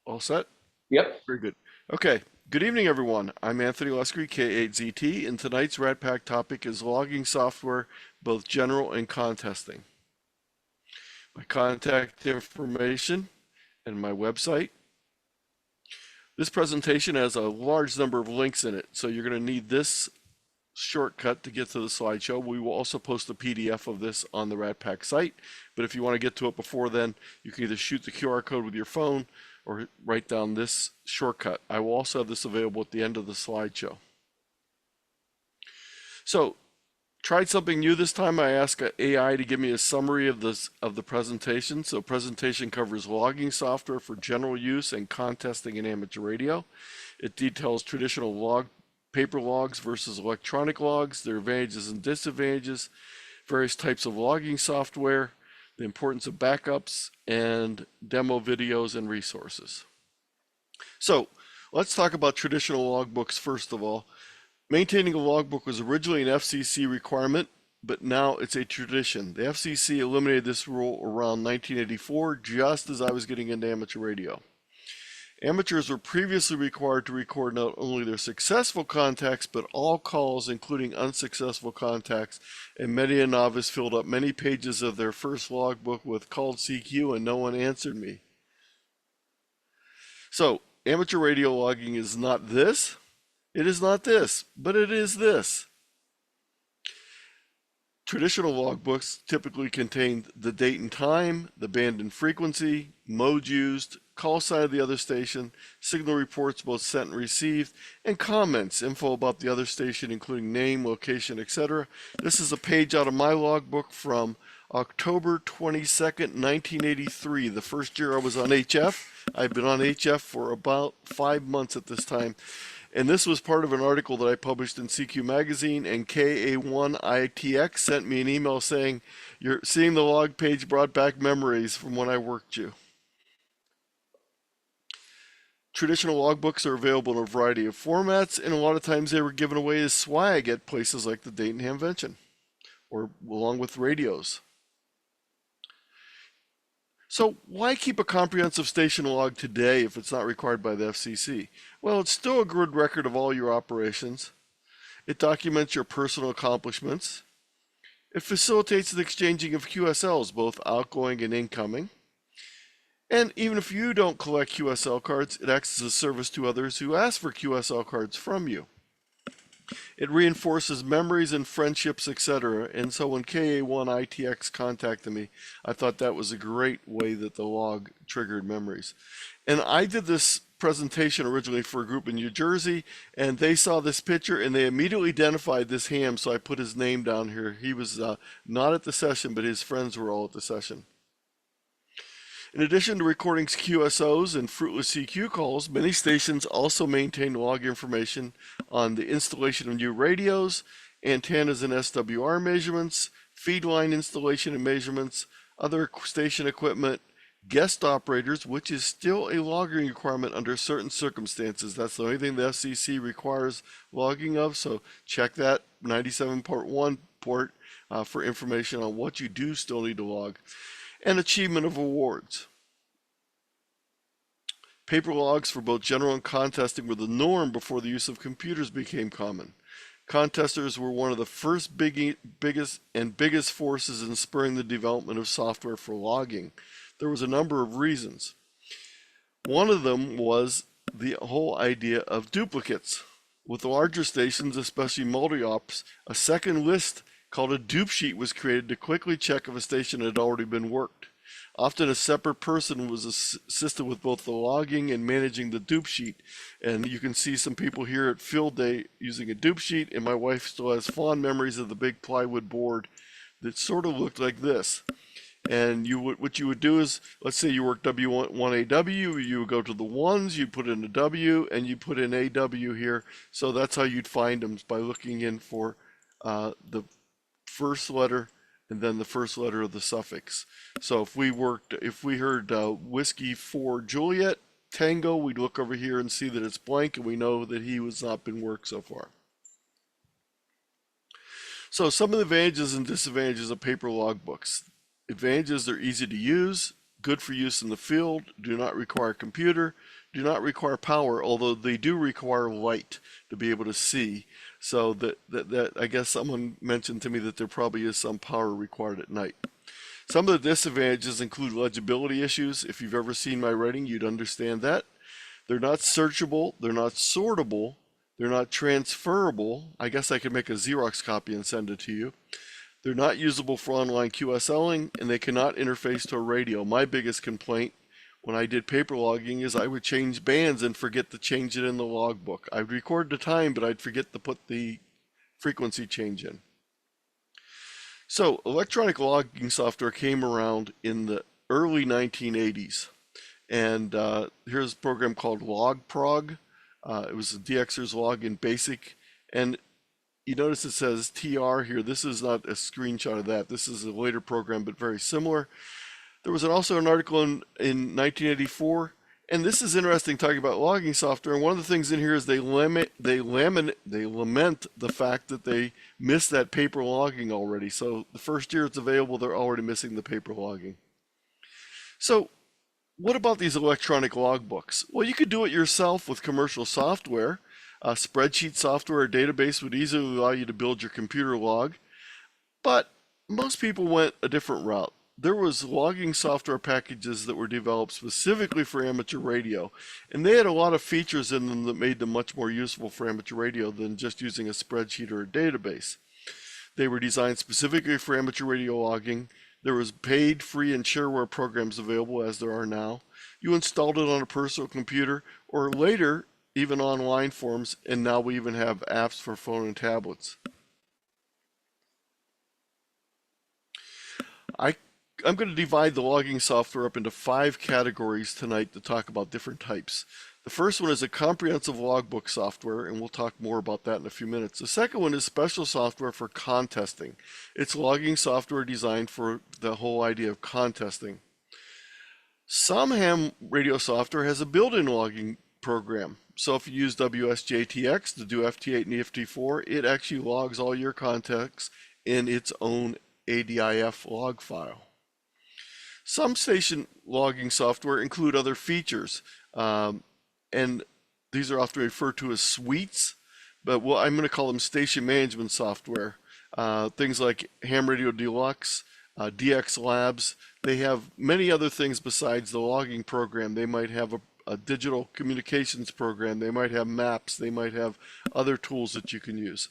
All set? Yep. Very good. Okay. Good evening, everyone. I'm Anthony Luscre, K8ZT, and tonight's RATPAC topic is logging software, both general and contesting. My contact information and my website. This presentation has a large number of links in it, so you're going to need this shortcut to get to the slideshow. We will also post a PDF of this on the RATPAC site, but if you want to get to it before then, you can either shoot the QR code with your phone or write down this shortcut. I will also have this available at the end of the slideshow. So, tried something new this time. I asked AI to give me a summary of the presentation. So presentation covers logging software for general use and contesting in amateur radio. It details traditional paper logs versus electronic logs, their advantages and disadvantages, various types of logging software, the importance of backups, and demo videos and resources. So let's talk about traditional logbooks first of all. Maintaining a logbook was originally an FCC requirement, but now it's a tradition. The FCC eliminated this rule around 1984, just as I was getting into amateur radio. Amateurs were previously required to record not only their successful contacts, but all calls, including unsuccessful contacts, and many a novice filled up many pages of their first logbook with called CQ and no one answered me. So, amateur radio logging is not this. It is not this, but it is this. Traditional logbooks typically contain the date and time, the band and frequency, mode used, call sign of the other station, signal reports both sent and received, and comments, info about the other station including name, location, etc. This is a page out of my logbook from October 22nd, 1983, the first year I was on HF. I've been on HF for about 5 months at this time. And this was part of an article that I published in CQ Magazine, and KA1ITX sent me an email saying, "You're seeing the log page brought back memories from when I worked you." Traditional logbooks are available in a variety of formats, and a lot of times they were given away as swag at places like the Dayton Hamvention, or along with radios. So why keep a comprehensive station log today if it's not required by the FCC? Well, it's still a good record of all your operations. It documents your personal accomplishments. It facilitates the exchanging of QSLs, both outgoing and incoming. And even if you don't collect QSL cards, it acts as a service to others who ask for QSL cards from you. It reinforces memories and friendships, etc. And so when KA1ITX contacted me, I thought that was a great way that the log triggered memories. And I did this presentation originally for a group in New Jersey, and they saw this picture and they immediately identified this ham, so I put his name down here. He was not at the session, but his friends were all at the session. In addition to recording QSOs and fruitless CQ calls, many stations also maintain log information on the installation of new radios, antennas and SWR measurements, feed line installation and measurements, other station equipment, guest operators, which is still a logging requirement under certain circumstances. That's the only thing the FCC requires logging of, so check that 97.1 port for information on what you do still need to log. And achievement of awards. Paper logs for both general and contesting were the norm before the use of computers became common. Contesters were one of the first biggest forces in spurring the development of software for logging. There was a number of reasons. One of them was the whole idea of duplicates. With the larger stations, especially multi-ops, a second list called a dupe sheet was created to quickly check if a station had already been worked. Often a separate person was assisted with both the logging and managing the dupe sheet. And you can see some people here at field day using a dupe sheet, and my wife still has fond memories of the big plywood board that sort of looked like this. And what you would do is, let's say you work W1AW, you would go to the ones, you'd put in a W, and you put in AW here. So that's how you'd find them, by looking in for the first letter and then the first letter of the suffix. So if we heard Whiskey 4 Juliet Tango, we'd look over here and see that it's blank, and we know that he has not been worked so far. So some of the advantages and disadvantages of paper logbooks. Advantages: they're easy to use, good for use in the field, do not require a computer, do not require power, although they do require light to be able to see. So that I guess someone mentioned to me that there probably is some power required at night. Some of the disadvantages include legibility issues. If you've ever seen my writing, you'd understand that. They're not searchable, they're not sortable, they're not transferable. I guess I could make a Xerox copy and send it to you. They're not usable for online QSLing, and they cannot interface to a radio. My biggest complaint when I did paper logging is I would change bands and forget to change it in the logbook. I'd record the time, but I'd forget to put the frequency change in. So electronic logging software came around in the early 1980s. And here's a program called LogProg. It was a DXer's log in BASIC. And you notice it says TR here. This is not a screenshot of that. This is a later program, but very similar. There was also an article in 1984. And this is interesting, talking about logging software. And one of the things in here is they lament the fact that they missed that paper logging already. So the first year it's available, they're already missing the paper logging. So what about these electronic logbooks? Well, you could do it yourself with commercial software. Spreadsheet software or database would easily allow you to build your computer log. But most people went a different route. There was logging software packages that were developed specifically for amateur radio, and they had a lot of features in them that made them much more useful for amateur radio than just using a spreadsheet or a database. They were designed specifically for amateur radio logging. There was paid, free, and shareware programs available, as there are now. You installed it on a personal computer, or later, even online forms, and now we even have apps for phone and tablets. I'm going to divide the logging software up into 5 categories tonight to talk about different types. The first one is a comprehensive logbook software, and we'll talk more about that in a few minutes. The second one is special software for contesting. It's logging software designed for the whole idea of contesting. Some ham radio software has a built-in logging program. So if you use WSJTX to do FT8 and EFT4, it actually logs all your contexts in its own ADIF log file. Some station logging software include other features, and these are often referred to as suites, but I'm going to call them station management software. Things like Ham Radio Deluxe, DX Labs, they have many other things besides the logging program. They might have a digital communications program, they might have maps, they might have other tools that you can use.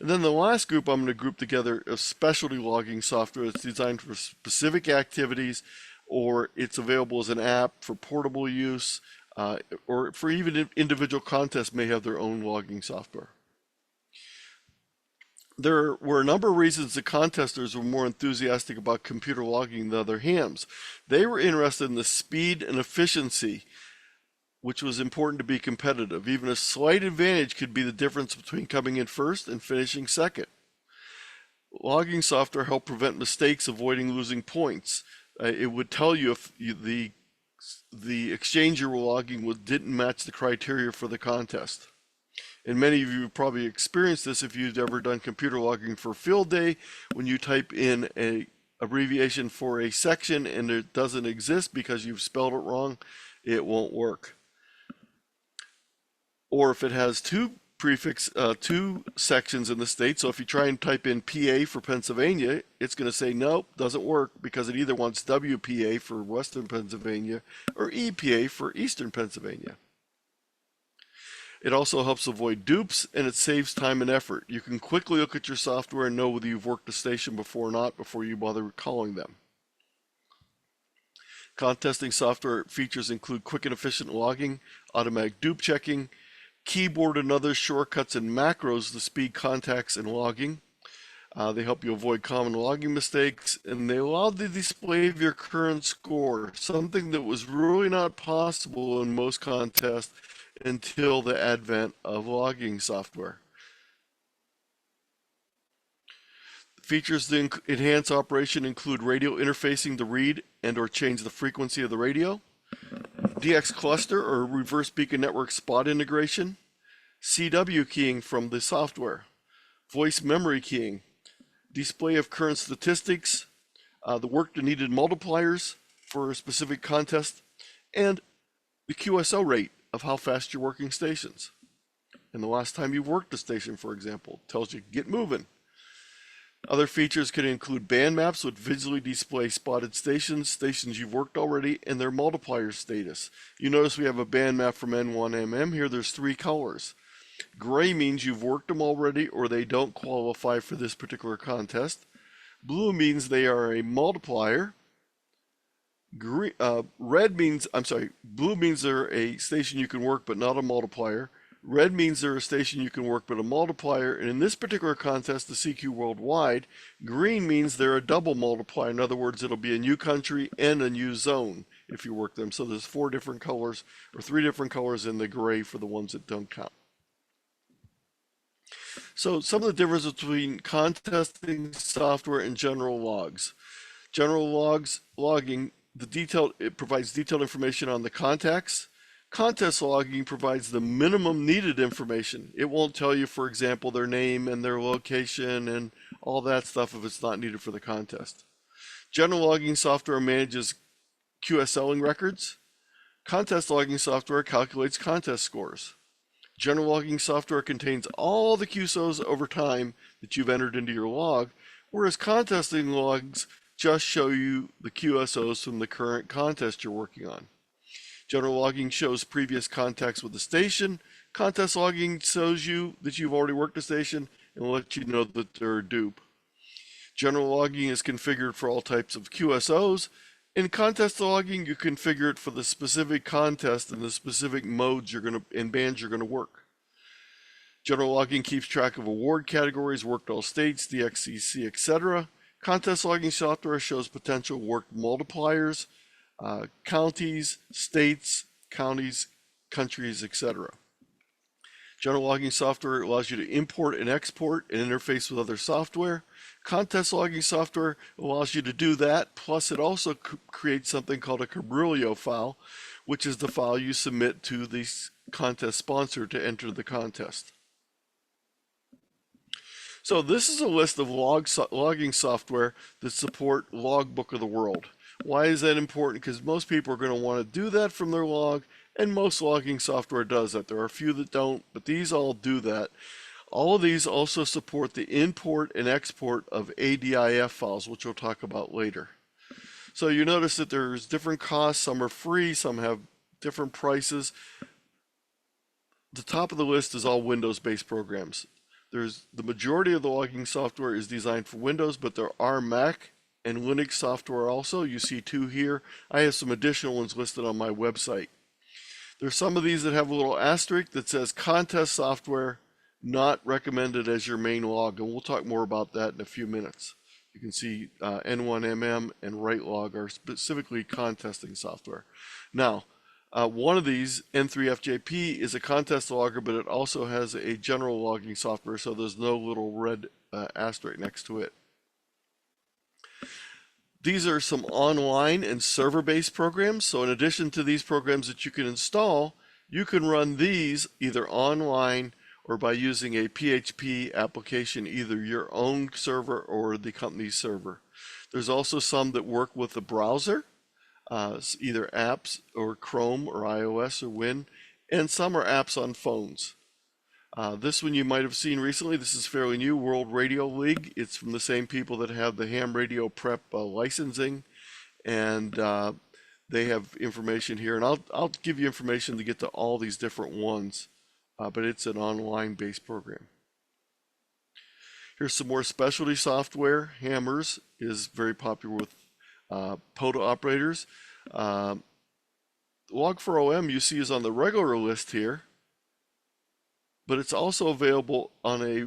And then the last group I'm going to group together is specialty logging software that's designed for specific activities, or it's available as an app for portable use, or for even individual contests may have their own logging software. There were a number of reasons the contesters were more enthusiastic about computer logging than other hams. They were interested in the speed and efficiency, which was important to be competitive. Even a slight advantage could be the difference between coming in first and finishing second. Logging software helped prevent mistakes, avoiding losing points. It would tell you if the exchange you were logging didn't match the criteria for the contest. And many of you have probably experienced this if you've ever done computer logging for field day. When you type in an abbreviation for a section and it doesn't exist because you've spelled it wrong, it won't work. Or if it has two sections in the state, so if you try and type in PA for Pennsylvania, it's going to say nope, doesn't work, because it either wants WPA for Western Pennsylvania or EPA for Eastern Pennsylvania. It also helps avoid dupes, and it saves time and effort. You can quickly look at your software and know whether you've worked a station before or not before you bother calling them. Contesting software features include quick and efficient logging, automatic dupe checking, keyboard and other shortcuts and macros to speed contacts and logging. They help you avoid common logging mistakes, and they allow the display of your current score, something that was really not possible in most contests until the advent of logging software. Features that enhance operation include radio interfacing to read and or change the frequency of the radio, DX cluster or reverse beacon network spot integration, CW keying from the software, voice memory keying, display of current statistics, the work to needed multipliers, for a specific contest, and the QSO rate of how fast you're working stations. And the last time you worked a station, for example, tells you get moving. Other features can include band maps, which visually display spotted stations, stations you've worked already, and their multiplier status. You notice we have a band map from N1MM here. There's 3 colors. Gray means you've worked them already or they don't qualify for this particular contest. Blue means they are a multiplier. Blue means they're a station you can work but not a multiplier. Red means they're a station you can work but a multiplier. And in this particular contest, the CQ Worldwide, green means they're a double multiplier. In other words, it'll be a new country and a new zone if you work them. So there's 4 different colors, or 3 different colors in the gray for the ones that don't count. So some of the differences between contesting software and general logs. General logging, it provides detailed information on the contacts. Contest logging provides the minimum needed information. It won't tell you, for example, their name and their location and all that stuff if it's not needed for the contest. General logging software manages QSLing records. Contest logging software calculates contest scores. General logging software contains all the QSOs over time that you've entered into your log, whereas contesting logs just show you the QSOs from the current contest you're working on. General logging shows previous contacts with the station. Contest logging shows you that you've already worked a station and will let you know that they're a dupe. General logging is configured for all types of QSOs. In contest logging, you configure it for the specific contest and the specific modes and bands you're going to work. General logging keeps track of award categories, worked all states, DXCC, etc. Contest logging software shows potential worked multipliers, counties, states, counties, countries, etc. General logging software allows you to import and export and interface with other software. Contest logging software allows you to do that, plus it also creates something called a Cabrillo file, which is the file you submit to the contest sponsor to enter the contest. So this is a list of logging software that support Logbook of the World. Why is that important? Because most people are going to want to do that from their log, and most logging software does that. There are a few that don't, but these all do that. All of these also support the import and export of ADIF files, which we'll talk about later. So you notice that there's different costs. Some are free, some have different prices. The top of the list is all Windows-based programs. The majority of the logging software is designed for Windows, but there are Mac and Linux software also. You see 2 here. I have some additional ones listed on my website. There's some of these that have a little asterisk that says contest software not recommended as your main log, and we'll talk more about that in a few minutes. You can see N1MM and WriteLog are specifically contesting software. Now, one of these, N3FJP, is a contest logger, but it also has a general logging software, so there's no little red asterisk next to it. These are some online and server-based programs. So in addition to these programs that you can install, you can run these either online or by using a PHP application, either your own server or the company's server. There's also some that work with the browser, either apps or Chrome or iOS or Win, and some are apps on phones. This one you might have seen recently. This is fairly new, World Radio League. It's from the same people that have the ham radio prep licensing, and they have information here. And I'll give you information to get to all these different ones, but it's an online-based program. Here's some more specialty software. Hammers is very popular with POTA operators. Log4OM you see is on the regular list here, but it's also available on a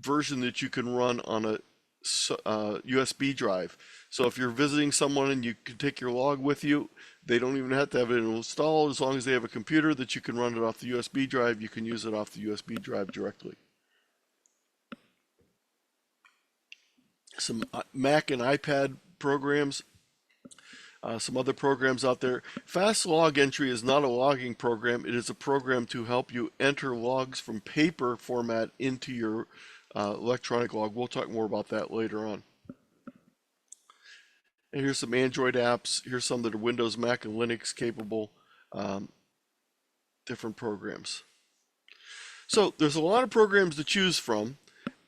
version that you can run on a USB drive. So if you're visiting someone and you can take your log with you, they don't even have to have it installed. As long as they have a computer that you can run it off the USB drive, you can use it off the USB drive directly. Some Mac and iPad programs. Some other programs out there. Fast Log Entry is not a logging program. It is a program to help you enter logs from paper format into your electronic log. We'll talk more about that later on. And here's some Android apps. Here's some that are Windows, Mac, and Linux capable, different programs. So there's a lot of programs to choose from,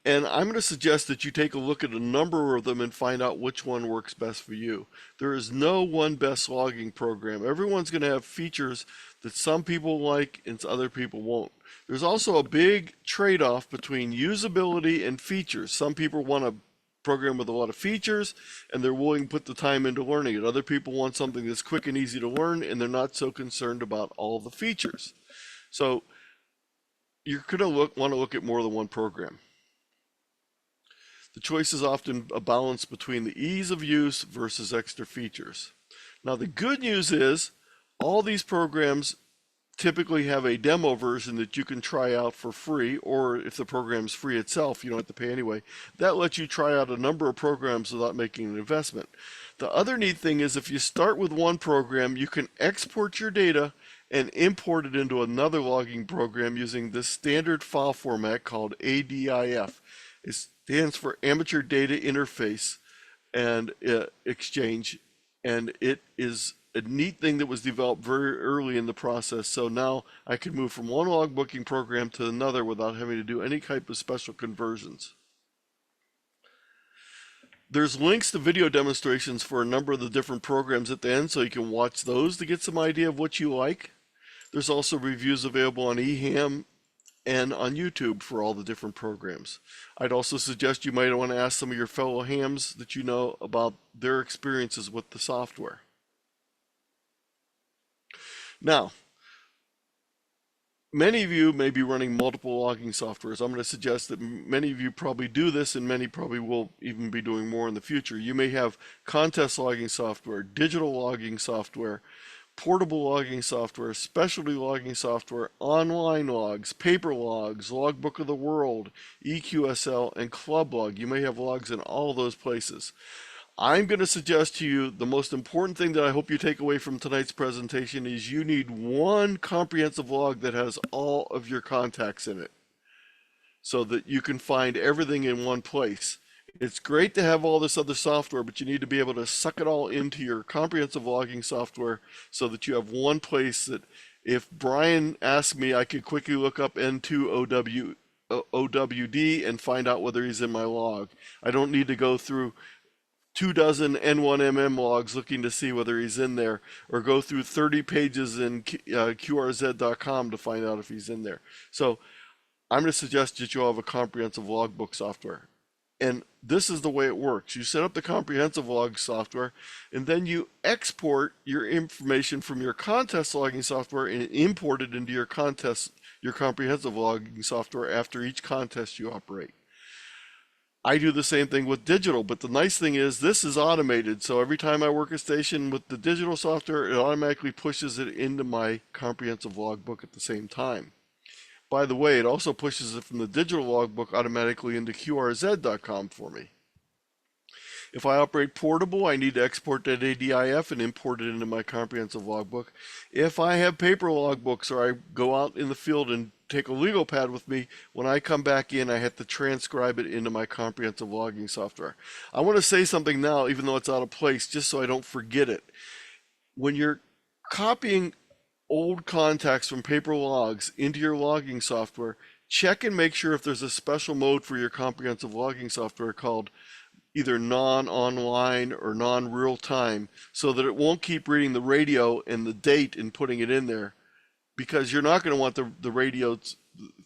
and I'm going to suggest that you take a look at a number of them and find out which one works best for you. There is no one best logging program. Everyone's going to have features that some people like and other people won't. There's also a big trade-off between usability and features. Some people want a program with a lot of features and they're willing to put the time into learning it. Other people want something that's quick and easy to learn and they're not so concerned about all the features. So you're going to want to look at more than one program. The choice is often a balance between the ease of use versus extra features. Now the good news is all these programs typically have a demo version that you can try out for free, or if the program's free itself, you don't have to pay anyway. That lets you try out a number of programs without making an investment. The other neat thing is if you start with one program, you can export your data and import it into another logging program using this standard file format called ADIF. It stands for Amateur Data Interface and Exchange, and it is a neat thing that was developed very early in the process. So now I can move from one logbooking program to another without having to do any type of special conversions. There's links to video demonstrations for a number of the different programs at the end, so you can watch those to get some idea of what you like. There's also reviews available on eHam and on YouTube for all the different programs. I'd also suggest you might want to ask some of your fellow hams that you know about their experiences with the software. Now, many of you may be running multiple logging softwares. I'm going to suggest that many of you probably do this, and many probably will even be doing more in the future. You may have contest logging software, digital logging software, portable logging software, specialty logging software, online logs, paper logs, Logbook of the World, EQSL, and Club Log. You may have logs in all those places. I'm going to suggest to you the most important thing that I hope you take away from tonight's presentation is you need one comprehensive log that has all of your contacts in it so that you can find everything in one place. It's great to have all this other software, but you need to be able to suck it all into your comprehensive logging software so that you have one place that if Brian asked me, I could quickly look up N2 OWD and find out whether he's in my log. I don't need to go through 24 N1MM logs looking to see whether he's in there, or go through 30 pages in QRZ.com to find out if he's in there. So I'm going to suggest that you all have a comprehensive logbook software. And this is the way it works. You set up the comprehensive log software, and then you export your information from your contest logging software and import it into your comprehensive logging software after each contest you operate. I do the same thing with digital, but the nice thing is this is automated. So every time I work a station with the digital software, it automatically pushes it into my comprehensive logbook at the same time. By the way, it also pushes it from the digital logbook automatically into QRZ.com for me. If I operate portable, I need to export that ADIF and import it into my comprehensive logbook. If I have paper logbooks or I go out in the field and take a legal pad with me, when I come back in, I have to transcribe it into my comprehensive logging software. I want to say something now, even though it's out of place, just so I don't forget it. When you're copying old contacts from paper logs into your logging software, check and make sure if there's a special mode for your comprehensive logging software called either non-online or non-real-time, so that it won't keep reading the radio and the date and putting it in there, because you're not going to want the radio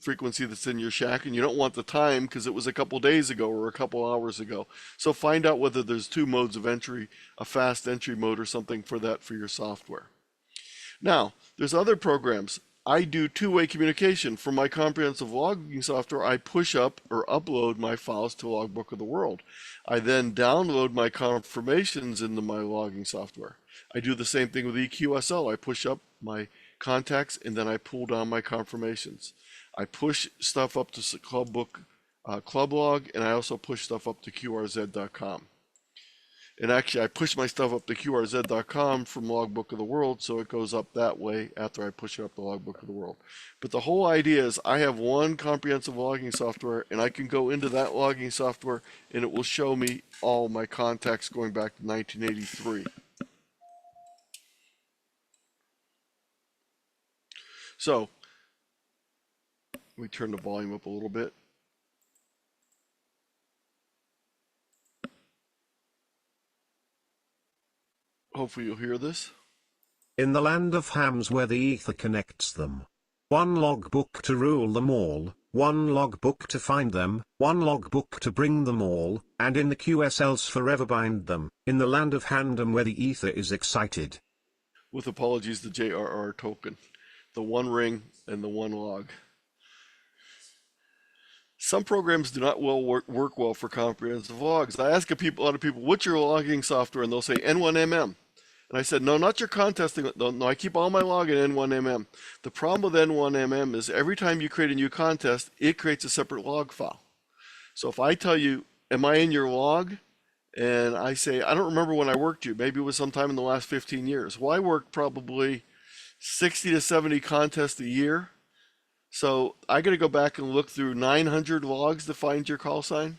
frequency that's in your shack, and you don't want the time because it was a couple days ago or a couple hours ago. So find out whether there's two modes of entry, a fast entry mode or something for that for your software. Now, there's other programs. I do two-way communication. For my comprehensive logging software, I push up or upload my files to Logbook of the World. I then download my confirmations into my logging software. I do the same thing with EQSL. I push up my contacts and then I pull down my confirmations. I push stuff up to Club Log, and I also push stuff up to QRZ.com. And actually, I push my stuff up to QRZ.com from Logbook of the World, so it goes up that way after I push it up to Logbook of the World. But the whole idea is I have one comprehensive logging software, and I can go into that logging software, and it will show me all my contacts going back to 1983. So, let me turn the volume up a little bit. Hopefully you'll hear this. In the land of hams where the ether connects them. One logbook to rule them all, one logbook to find them, one logbook to bring them all, and in the QSLs forever bind them, in the land of Handom where the ether is excited. With apologies to J.R.R. Tolkien. The one ring and the one log. Some programs do not work well for comprehensive logs. I ask a lot of people, what's your logging software? And they'll say N1MM. And I said, no, not your contesting. No, I keep all my log in N1MM. The problem with N1MM is every time you create a new contest, it creates a separate log file. So if I tell you, am I in your log? And I say, I don't remember when I worked you. Maybe it was sometime in the last 15 years. Well, I worked probably 60 to 70 contests a year. So I got to go back and look through 900 logs to find your call sign?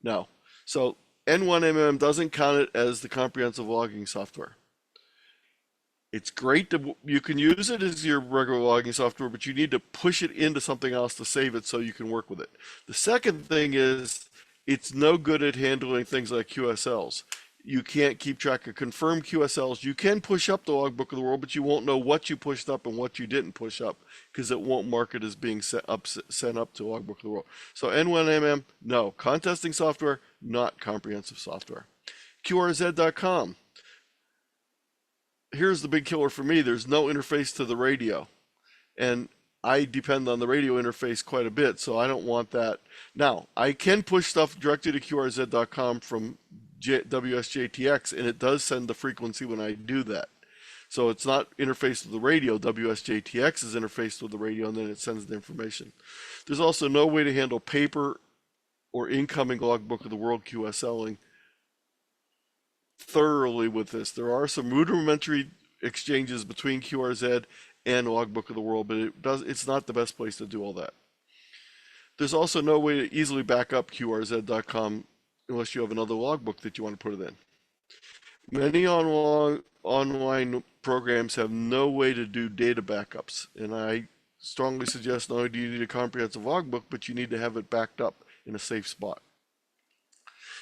No. So N1MM doesn't count it as the comprehensive logging software. It's great that you can use it as your regular logging software, but you need to push it into something else to save it so you can work with it. The second thing is it's no good at handling things like QSLs. You can't keep track of confirmed QSLs. You can push up the Logbook of the World, but you won't know what you pushed up and what you didn't push up because it won't mark it as being sent up to Logbook of the World. So N1MM, no. Contesting software, not comprehensive software. QRZ.com. Here's the big killer for me. There's no interface to the radio. And I depend on the radio interface quite a bit, so I don't want that. Now, I can push stuff directly to QRZ.com from WSJTX, and it does send the frequency when I do that. So it's not interfaced with the radio. WSJTX is interfaced with the radio, and then it sends the information. There's also no way to handle paper or incoming Logbook of the World QSLing thoroughly with this. There are some rudimentary exchanges between QRZ and Logbook of the World, but it's not the best place to do all that. There's also no way to easily back up QRZ.com unless you have another logbook that you want to put it in. Many online programs have no way to do data backups, and I strongly suggest not only do you need a comprehensive logbook, but you need to have it backed up in a safe spot.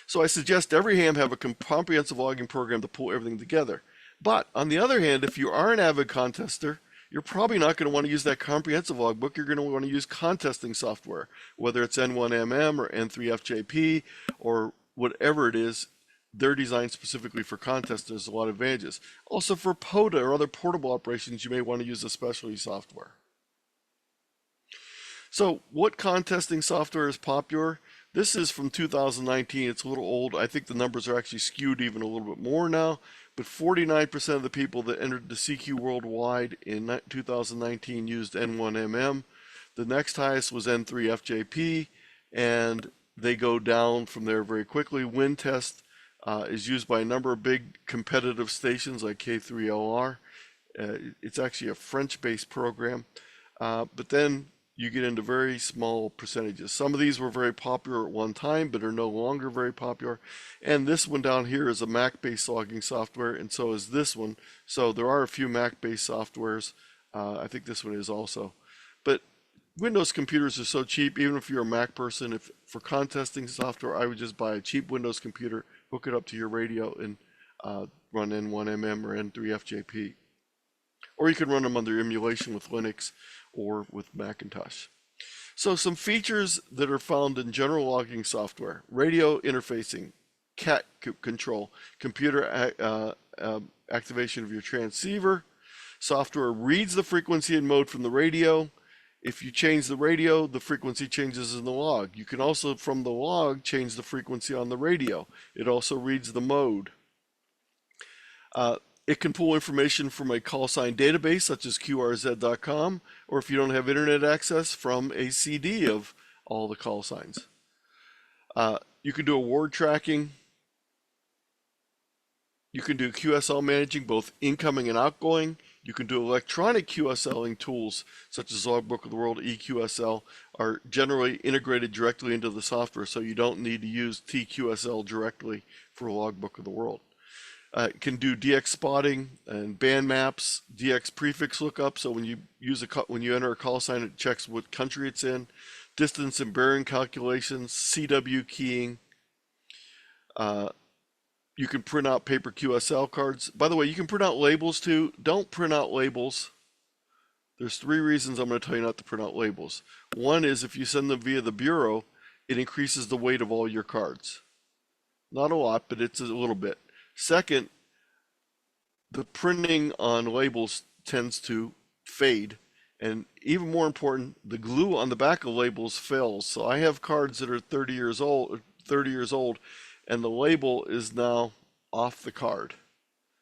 So I suggest every ham have a comprehensive logging program to pull everything together. But on the other hand, if you are an avid contester, you're probably not going to want to use that comprehensive logbook. You're going to want to use contesting software, whether it's N1MM or N3FJP or whatever it is. They're designed specifically for contesters. There's a lot of advantages. Also for POTA or other portable operations, you may want to use a specialty software. So what contesting software is popular? This is from 2019. It's a little old. I think the numbers are actually skewed even a little bit more now. But 49% of the people that entered the CQ worldwide in 2019 used N1MM. The next highest was N3FJP, and they go down from there very quickly. WinTest is used by a number of big competitive stations like K3LR. It's actually a French-based program. But then you get into very small percentages. Some of these were very popular at one time, but are no longer very popular. And this one down here is a Mac-based logging software, and so is this one. So there are a few Mac-based softwares. I think this one is also. But Windows computers are so cheap, even if you're a Mac person, for contesting software, I would just buy a cheap Windows computer, hook it up to your radio, and run N1MM or N3FJP. Or you can run them under emulation with Linux or with Macintosh. So some features that are found in general logging software: radio interfacing, CAT control, computer activation of your transceiver. Software reads the frequency and mode from the radio. If you change the radio, the frequency changes in the log. You can also, from the log, change the frequency on the radio. It also reads the mode. It can pull information from a call sign database such as QRZ.com, or if you don't have internet access, from a CD of all the call signs. You can do award tracking. You can do QSL managing, both incoming and outgoing. You can do electronic QSLing tools, such as Logbook of the World, EQSL, are generally integrated directly into the software, so you don't need to use TQSL directly for Logbook of the World. It can do DX spotting and band maps, DX prefix lookup. So when you enter a call sign, it checks what country it's in. Distance and bearing calculations, CW keying. You can print out paper QSL cards. By the way, you can print out labels too. Don't print out labels. There's 3 reasons I'm going to tell you not to print out labels. One is if you send them via the bureau, it increases the weight of all your cards. Not a lot, but it's a little bit. Second, the printing on labels tends to fade. And even more important, the glue on the back of labels fails. So I have cards that are 30 years old, and the label is now off the card.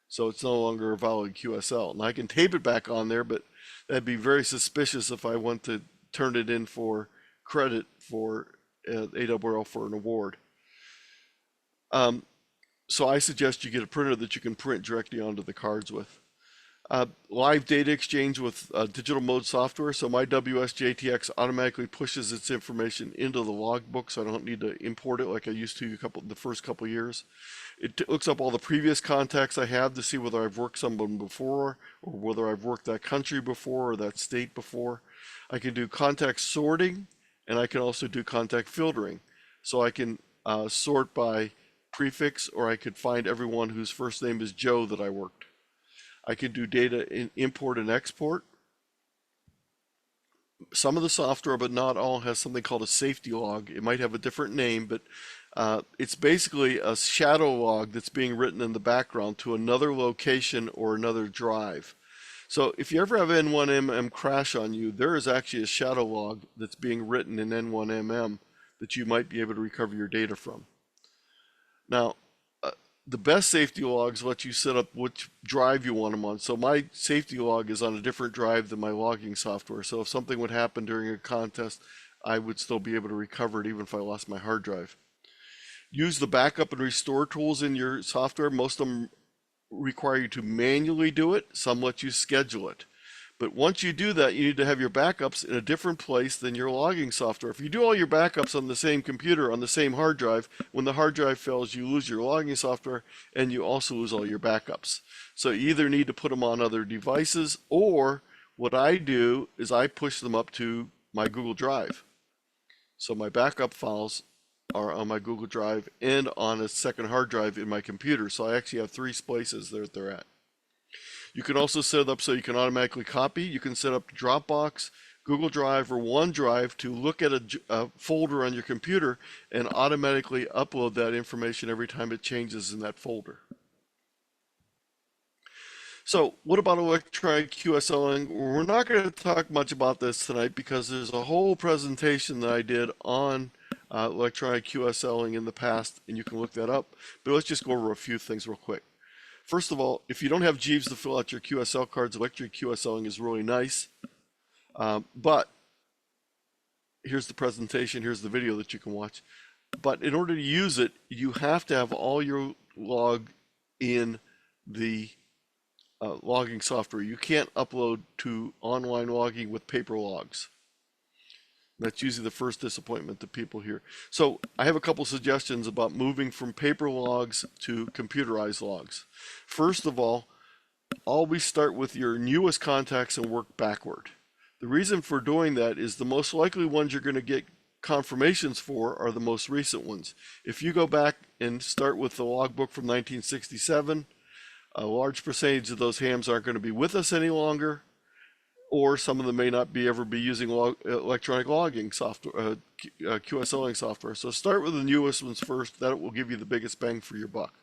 So it's no longer a valid QSL. And I can tape it back on there, but that'd be very suspicious if I want to turn it in for credit for AWL for an award. So I suggest you get a printer that you can print directly onto the cards with. Live data exchange with digital mode software. So my WSJTX automatically pushes its information into the logbook, so I don't need to import it like I used to the first couple years. It looks up all the previous contacts I have to see whether I've worked someone before, or whether I've worked that country before or that state before. I can do contact sorting, and I can also do contact filtering. So I can sort by prefix, or I could find everyone whose first name is Joe that I worked. I can do data in import and export. Some of the software, but not all, has something called a safety log. It might have a different name, but it's basically a shadow log that's being written in the background to another location or another drive. So if you ever have N1MM crash on you, there is actually a shadow log that's being written in N1MM that you might be able to recover your data from. Now, the best safety logs let you set up which drive you want them on. So my safety log is on a different drive than my logging software. So if something would happen during a contest, I would still be able to recover it even if I lost my hard drive. Use the backup and restore tools in your software. Most of them require you to manually do it. Some let you schedule it. But once you do that, you need to have your backups in a different place than your logging software. If you do all your backups on the same computer, on the same hard drive, when the hard drive fails, you lose your logging software and you also lose all your backups. So you either need to put them on other devices, or what I do is I push them up to my Google Drive. So my backup files are on my Google Drive and on a second hard drive in my computer. So I actually have 3 places that they're at. You can also set it up so you can automatically copy. You can set up Dropbox, Google Drive, or OneDrive to look at a folder on your computer and automatically upload that information every time it changes in that folder. So what about electronic QSLing? We're not going to talk much about this tonight because there's a whole presentation that I did on electronic QSLing in the past, and you can look that up. But let's just go over a few things real quick. First of all, if you don't have Jeeves to fill out your QSL cards, electronic QSLing is really nice. But here's the presentation, here's the video that you can watch. But in order to use it, you have to have all your log in the logging software. You can't upload to online logging with paper logs. That's usually the first disappointment that people hear. So I have a couple suggestions about moving from paper logs to computerized logs. First of all, always start with your newest contacts and work backward. The reason for doing that is the most likely ones you're going to get confirmations for are the most recent ones. If you go back and start with the logbook from 1967, a large percentage of those hams aren't going to be with us any longer, or some of them may not ever be using electronic logging software, QSLing software. So start with the newest ones first. That will give you the biggest bang for your buck.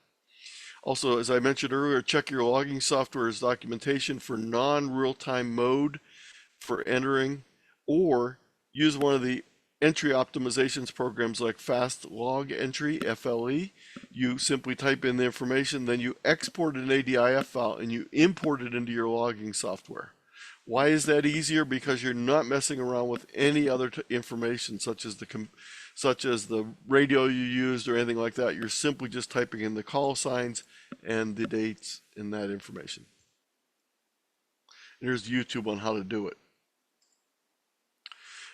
Also, as I mentioned earlier, check your logging software's documentation for non-real-time mode for entering, or use one of the entry optimizations programs like Fast Log Entry, FLE. You simply type in the information, then you export an ADIF file and you import it into your logging software. Why is that easier? Because you're not messing around with any other information, such as the radio you used or anything like that. You're simply just typing in the call signs and the dates in that information. And here's YouTube on how to do it.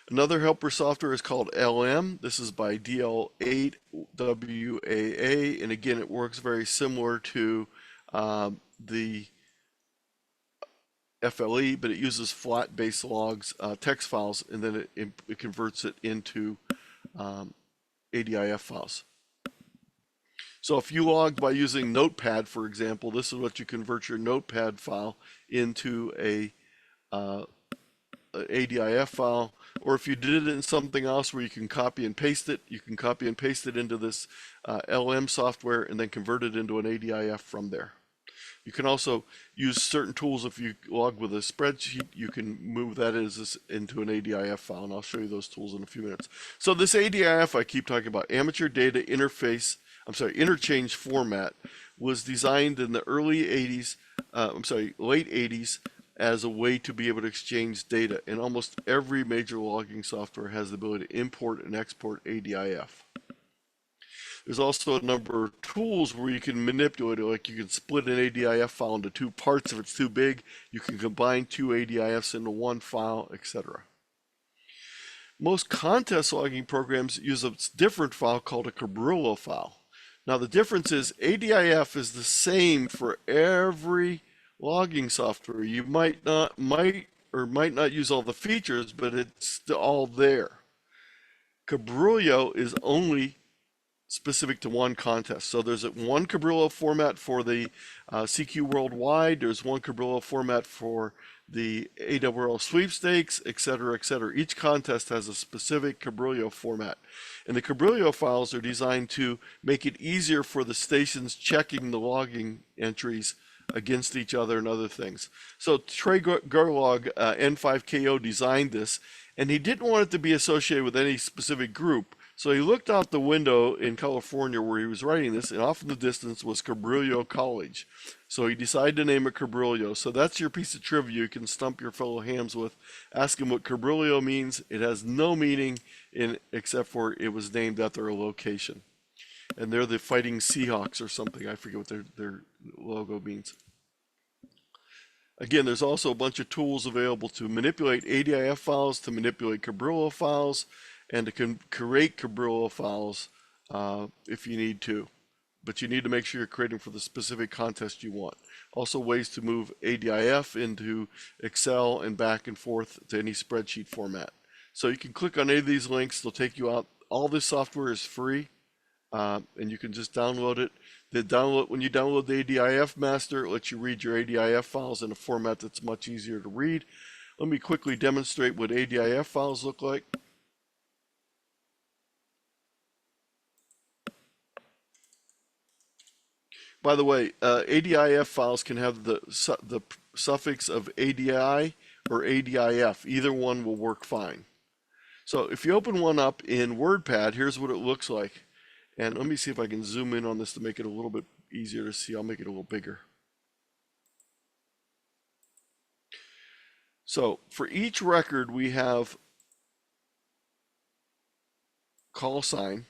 Another helper software is called LM. This is by DL8WAA, and again, it works very similar to the FLE, but it uses flat base logs, text files, and then it converts it into ADIF files. So if you logged by using Notepad, for example, this is what you convert your Notepad file into a ADIF file. Or if you did it in something else where you can copy and paste it, you can copy and paste it into this LM software and then convert it into an ADIF from there. You can also use certain tools. If you log with a spreadsheet, you can move that into an ADIF file, and I'll show you those tools in a few minutes. So this ADIF I keep talking about, Amateur Data Interchange Format, was designed in the late 80s as a way to be able to exchange data, and almost every major logging software has the ability to import and export ADIF. There's also a number of tools where you can manipulate it, like you can split an ADIF file into two parts if it's too big. You can combine two ADIFs into one file, etc. Most contest logging programs use a different file called a Cabrillo file. Now the difference is ADIF is the same for every logging software. You might not use all the features, but it's all there. Cabrillo is only specific to one contest. So there's one Cabrillo format for the CQ Worldwide. There's one Cabrillo format for the AWRL sweepstakes, etc., etc. Each contest has a specific Cabrillo format. And the Cabrillo files are designed to make it easier for the stations checking the logging entries against each other and other things. So Trey Gerlach, N5KO, designed this, and he didn't want it to be associated with any specific group. So he looked out the window in California where he was writing this, and off in the distance was Cabrillo College. So he decided to name it Cabrillo. So that's your piece of trivia you can stump your fellow hams with. Ask him what Cabrillo means. It has no meaning except for it was named after a location. And they're the Fighting Seahawks or something. I forget what their logo means. Again, there's also a bunch of tools available to manipulate ADIF files, to manipulate Cabrillo files, and to create Cabrillo files if you need to. But you need to make sure you're creating for the specific contest you want. Also ways to move ADIF into Excel and back and forth to any spreadsheet format. So you can click on any of these links. They'll take you out. All this software is free, and you can just download it. When you download the ADIF master, it lets you read your ADIF files in a format that's much easier to read. Let me quickly demonstrate what ADIF files look like. By the way, ADIF files can have the suffix of ADI or ADIF. Either one will work fine. So if you open one up in WordPad, here's what it looks like. And let me see if I can zoom in on this to make it a little bit easier to see. I'll make it a little bigger. So for each record, we have call sign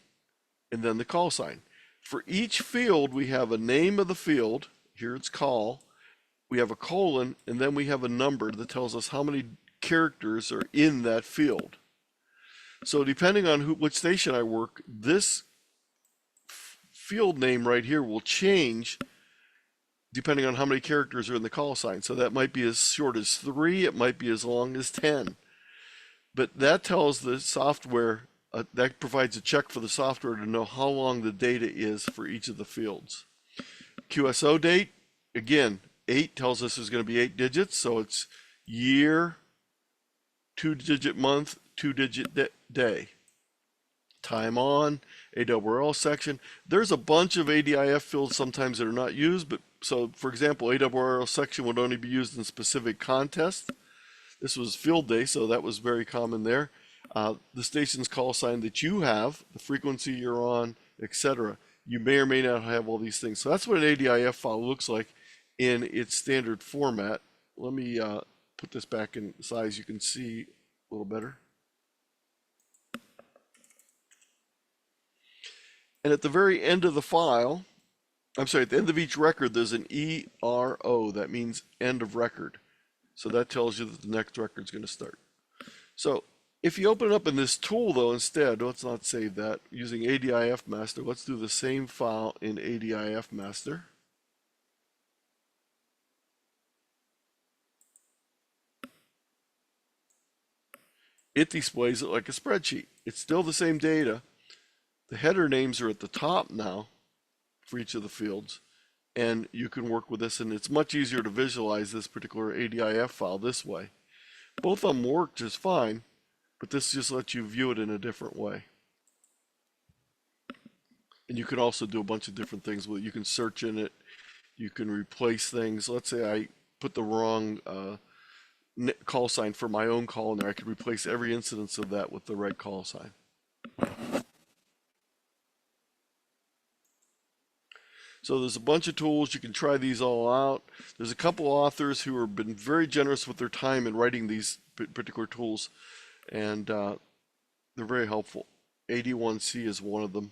and then the call sign. For each field, we have a name of the field. Here it's call. We have a colon, and then we have a number that tells us how many characters are in that field. So depending on which station I work, this field name right here will change depending on how many characters are in the call sign. So that might be as short as 3, it might be as long as 10. But that tells the software, that provides a check for the software to know how long the data is for each of the fields. QSO date, again, 8 tells us there's going to be 8 digits, so it's year, 2-digit month, 2-digit day. Time on, AWRL section. There's a bunch of ADIF fields sometimes that are not used, but so for example, AWRL section would only be used in specific contests. This was field day, so that was very common there. The station's call sign that you have, the frequency you're on, etc. You may or may not have all these things. So that's what an ADIF file looks like in its standard format. Let me put this back in size, you can see a little better. And at the very end of the file, I'm sorry, at the end of each record, there's an ERO. That means end of record. So that tells you that the next record is going to start. So if you open it up in this tool, though, instead, let's not save that. Using ADIF master, let's do the same file in ADIF master. It displays it like a spreadsheet. It's still the same data. The header names are at the top now for each of the fields, and you can work with this, and it's much easier to visualize this particular ADIF file this way. Both of them work just fine, but this just lets you view it in a different way. And you can also do a bunch of different things with it. You can search in it, you can replace things. Let's say I put the wrong call sign for my own call in there. I could replace every instance of that with the right call sign. So there's a bunch of tools. You can try these all out. There's a couple authors who have been very generous with their time in writing these particular tools, and they're very helpful. 81C is one of them.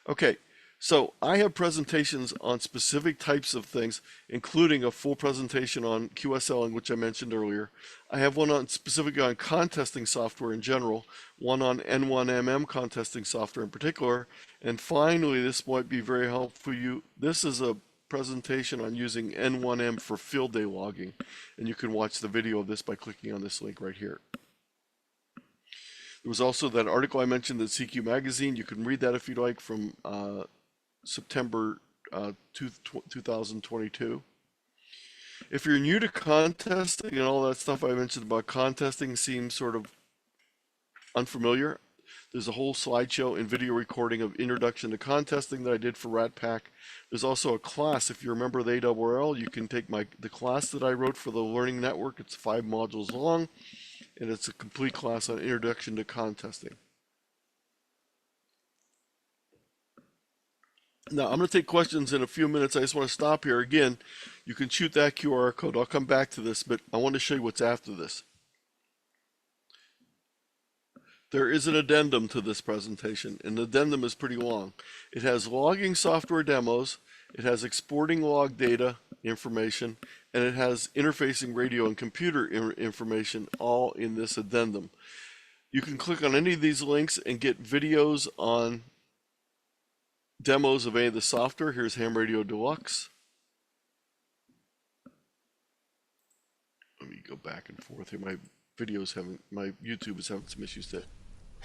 Okay, so I have presentations on specific types of things, including a full presentation on QSL, which I mentioned earlier. I have one on specifically on contesting software in general, one on N1MM contesting software in particular, and finally, this might be very helpful for you. This is a presentation on using N1M for field day logging, and you can watch the video of this by clicking on this link right here. There was also that article I mentioned in CQ Magazine. You can read that if you'd like, from September 2022. If you're new to contesting and all that stuff I mentioned about contesting seems sort of unfamiliar, there's a whole slideshow and video recording of Introduction to Contesting that I did for RATPAC. There's also a class. If you're a member of the ARRL, you can take the class that I wrote for the Learning Network. It's 5 modules long, and it's a complete class on Introduction to Contesting. Now, I'm going to take questions in a few minutes. I just want to stop here. Again, you can shoot that QR code. I'll come back to this, but I want to show you what's after this. There is an addendum to this presentation, and the addendum is pretty long. It has logging software demos, it has exporting log data information, and it has interfacing radio and computer information all in this addendum. You can click on any of these links and get videos on demos of any of the software. Here's Ham Radio Deluxe. Let me go back and forth here. My YouTube is having some issues today.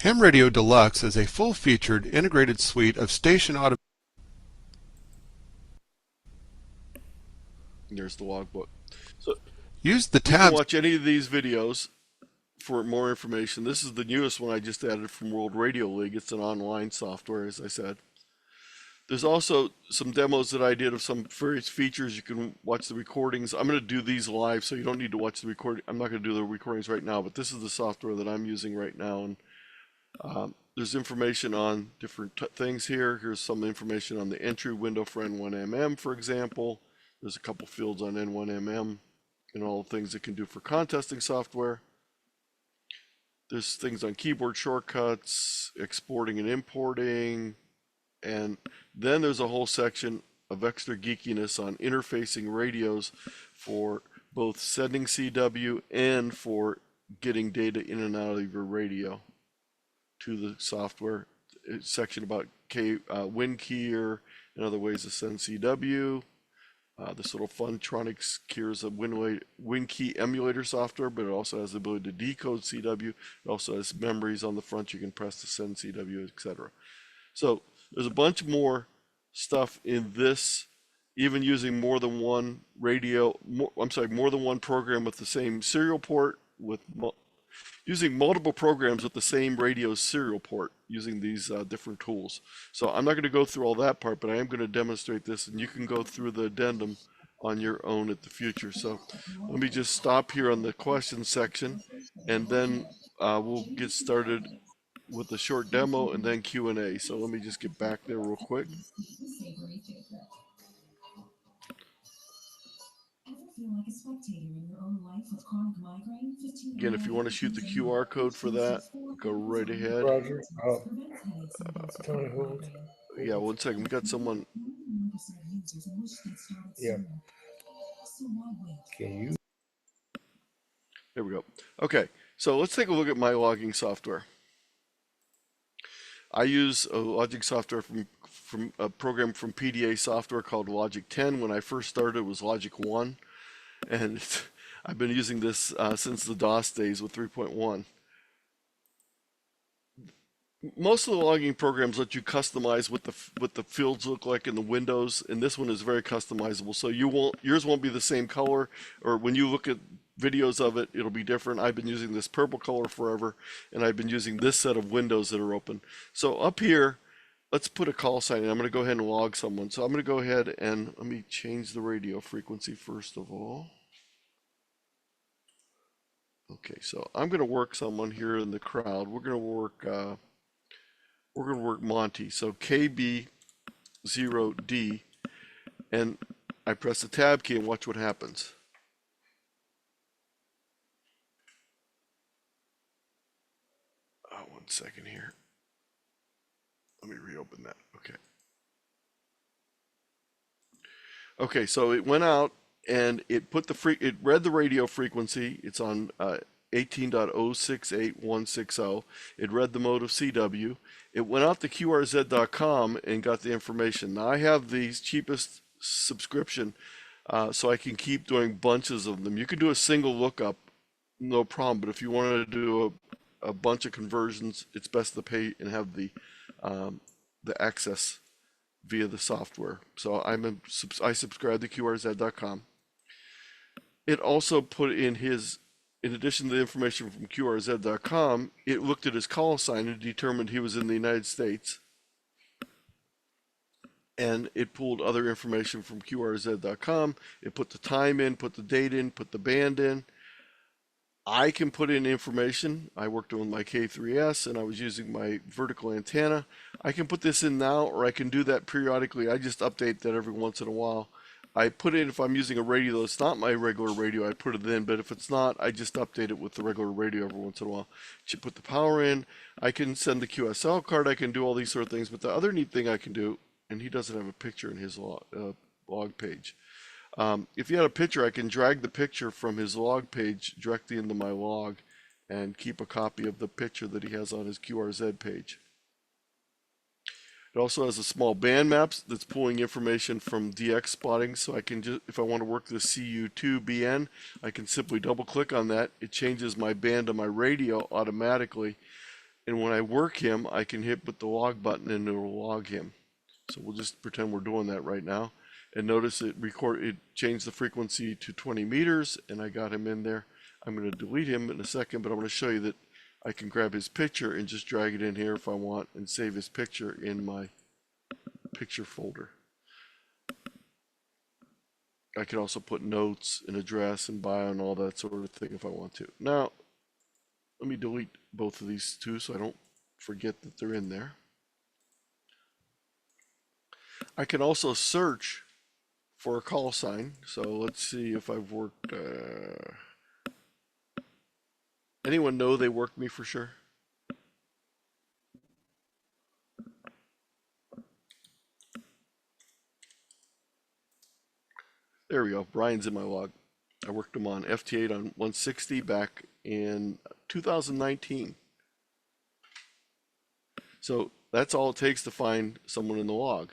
Ham Radio Deluxe is a full-featured integrated suite of station automation. There's the logbook. So use the you can tabs. watch any of these videos for more information. This is the newest one I just added from World Radio League. It's an online software, as I said. There's also some demos that I did of some various features. You can watch the recordings. I'm going to do these live, so you don't need to watch the recording. I'm not going to do the recordings right now, but this is the software that I'm using right now. And there's information on different things here. Here's some information on the entry window for N1MM, for example. There's a couple fields on N1MM and all the things it can do for contesting software. There's things on keyboard shortcuts, exporting and importing, and then there's a whole section of extra geekiness on interfacing radios for both sending CW and for getting data in and out of your radio to the software. It's a section about WinKeyer and other ways to send CW. This little Funtronics Keyer is a WinKey emulator software, but it also has the ability to decode CW. It also has memories on the front you can press to send CW, etc. So there's a bunch more stuff in this, even using more than one more than one program with the same serial port, using multiple programs with the same radio serial port, using these different tools. So I'm not going to go through all that part, but I am going to demonstrate this, and you can go through the addendum on your own at the future. So let me just stop here on the questions section, and then we'll get started with a short demo and then Q&A. So let me just get back there real quick. Again, if you want to shoot the QR code for that, go right ahead. Roger. Tony hold. Yeah, 1 second. We got someone. Yeah. Can you? There we go. Okay, so let's take a look at my logging software. I use a logging software from a program from PDA Software called Logic 10. When I first started, it was Logic 1, and I've been using this since the DOS days with 3.1. Most of the logging programs let you customize what the fields look like in the windows, and this one is very customizable. So yours won't be the same color, or when you look at videos of it, it'll be different. I've been using this purple color forever, and I've been using this set of windows that are open. So up here, let's put a call sign in. I'm going to go ahead and log someone. So I'm going to go ahead and let me change the radio frequency first of all. Okay, so I'm going to work someone here in the crowd. We're going to work Monty. So KB0D, and I press the tab key and watch what happens. Oh, 1 second here. Let me reopen that. Okay. Okay, so it went out and it put it read the radio frequency. It's on 18.068160. It read the mode of CW. It went out to QRZ.com and got the information. Now I have the cheapest subscription, so I can keep doing bunches of them. You can do a single lookup, no problem. But if you want to do a bunch of conversions, it's best to pay and have the access via the software. So I subscribe to QRZ.com. It also put in in addition to the information from QRZ.com, it looked at his call sign and determined he was in the United States. And it pulled other information from QRZ.com. It put the time in, put the date in, put the band in. I can put in information. I worked on my K3S and I was using my vertical antenna. I can put this in now, or I can do that periodically. I just update that every once in a while. I put in, if I'm using a radio that's not my regular radio, I put it in, but if it's not, I just update it with the regular radio every once in a while. Put the power in. I can send the QSL card. I can do all these sort of things. But the other neat thing I can do, and he doesn't have a picture in his log page. If you had a picture, I can drag the picture from his log page directly into my log and keep a copy of the picture that he has on his QRZ page. It also has a small band maps that's pulling information from DX spotting, so I can just, if I want to work the CU2BN, I can simply double click on that. It changes my band on my radio automatically, and when I work him, I can hit with the log button and it will log him. So we'll just pretend we're doing that right now. And notice it changed the frequency to 20 meters, and I got him in there. I'm going to delete him in a second, but I'm going to show you that I can grab his picture and just drag it in here if I want and save his picture in my picture folder. I can also put notes and address and bio and all that sort of thing if I want to. Now, let me delete both of these two so I don't forget that they're in there. I can also search for a call sign. So let's see if I've worked. Anyone know they worked me for sure? There we go. Brian's in my log. I worked him on FT8 on 160 back in 2019. So that's all it takes to find someone in the log.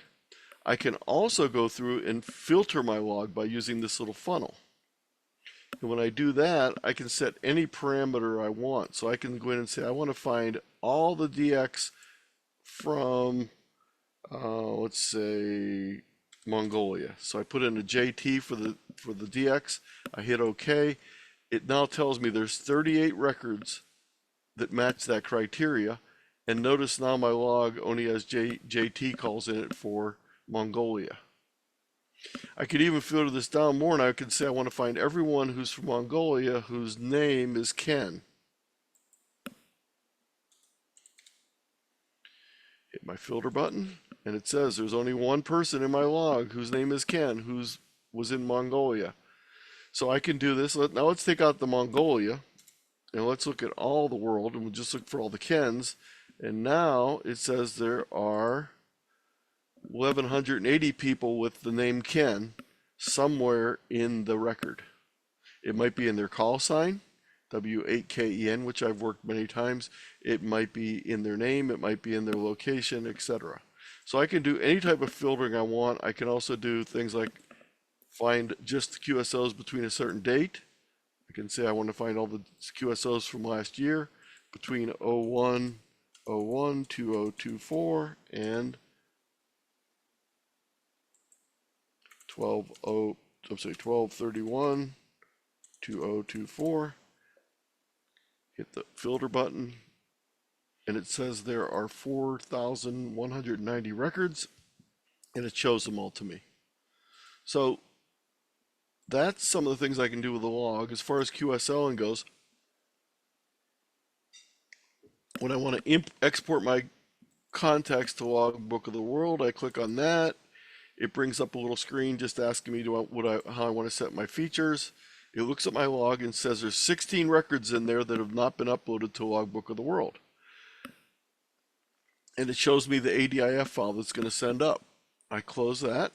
I can also go through and filter my log by using this little funnel. And when I do that, I can set any parameter I want. So I can go in and say, I want to find all the DX from, let's say, Mongolia. So I put in a JT for the DX. I hit OK. It now tells me there's 38 records that match that criteria. And notice now my log only has JT calls in it for Mongolia. I could even filter this down more, and I could say I want to find everyone who's from Mongolia whose name is Ken. Hit my filter button, and it says there's only one person in my log whose name is Ken who was in Mongolia. So I can do this. Now let's take out the Mongolia and let's look at all the world, and we'll just look for all the Kens. And now it says there are 1,180 people with the name Ken somewhere in the record. It might be in their call sign, W8KEN, which I've worked many times. It might be in their name, it might be in their location, etc. So I can do any type of filtering I want. I can also do things like find just QSOs between a certain date. I can say I want to find all the QSOs from last year between 01/01 2024 and 12/31 2024. Hit the filter button, and it says there are 4,190 records, and it shows them all to me. So that's some of the things I can do with the log. As far as QSLing goes, when I want to export my contacts to Logbook of the World, I click on that. It brings up a little screen just asking me how I want to set my features. It looks at my log and says there's 16 records in there that have not been uploaded to Logbook of the World. And it shows me the ADIF file that's going to send up. I close that,